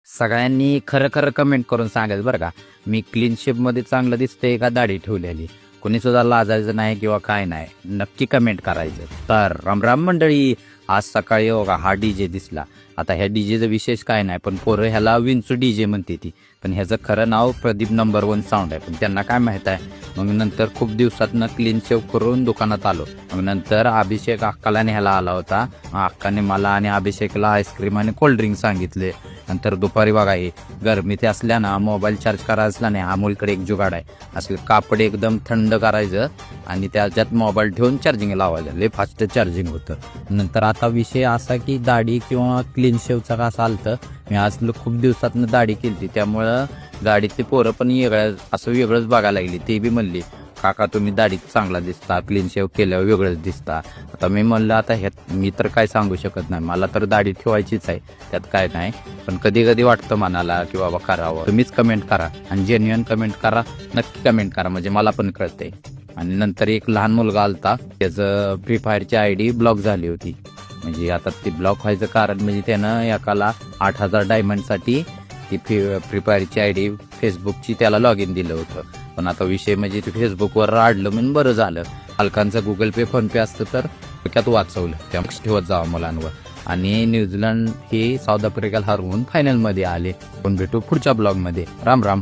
सगळ्यांनी खरं खरं कमेंट करून सांगायचं बरं का, मी क्लीन शेपमध्ये चांगलं दिसतंय का दाढी ठेवलेली. कोणी सुद्धा लाजायचं नाही किंवा काय नाही, नक्की कमेंट करायचं. तर रामराम मंडळी, आज सकाळी बघा हा डीजे दिसला. आता ह्या डीजेचं विशेष काय नाही, पण पोरं ह्याला विंचू डीजे म्हणते ती, पण ह्याचं खरं नाव प्रदीप नंबर 1 साऊंड आहे. पण त्यांना काय माहीत आहे. मग नंतर खूप दिवसातनं क्लीन शेव करून दुकानात आलो. मग नंतर अभिषेक अक्काला न्यायला आला होता. अक्काने मला आणि अभिषेकला आईस्क्रीम आणि कोल्ड्रिंक सांगितले. नंतर दुपारी बघा हे गरमी ते असल्या ना, मोबाईल चार्ज करायचा असला नाही, अमोलकडे एक जुगाड आहे. असलं कापड एकदम थंड करायचं आणि त्याच्यात मोबाईल ठेवून चार्जिंग लावायचं, लय फास्ट चार्जिंग होतं. नंतर आता विषय असा की दाढी किंवा क्लीन शेवचा का असं आलतं. मी आज खूप दिवसातनं दाढी केली, त्यामुळं गाडीतली पोरं पण असं वेगळंच बघायला लागली. ते बी म्हणली, काका तुम्ही दाढीत चांगला दिसता, क्लीन शेव केल्यावर वेगळंच दिसता. आता मी म्हणलं आता ह्यात मी तर काय सांगू शकत नाही, मला तर दाढी ठेवायचीच आहे, त्यात काय नाही. पण कधी कधी वाटतं मनाला की बाबा करावं. तुम्हीच कमेंट करा आणि जेन्युअन कमेंट करा, नक्की कमेंट करा, म्हणजे मला पण कळतंय. आणि नंतर एक लहान मुलगा आलता, त्याचं फ्री फायरची ID ब्लॉक झाली होती. म्हणजे आता ती ब्लॉक व्हायचं कारण म्हणजे त्यानं एकाला 8,000 डायमंडसाठी ती फ्री फायरची ID फेसबुकची त्याला लॉग इन दिलं होतं. पण आता विषय म्हणजे ते फेसबुकवर आडलं म्हणून बरं झालं. पालकांचं गुगल पे फोन पे असतं तर डोक्यात वाचवलं. त्यामुळे ठेवत जावं मुलांवर. आणि न्यूझीलंड हे साऊथ आफ्रिकेला हरवून फायनलमध्ये आले. पण भेटू पुढच्या ब्लॉगमध्ये. राम राम.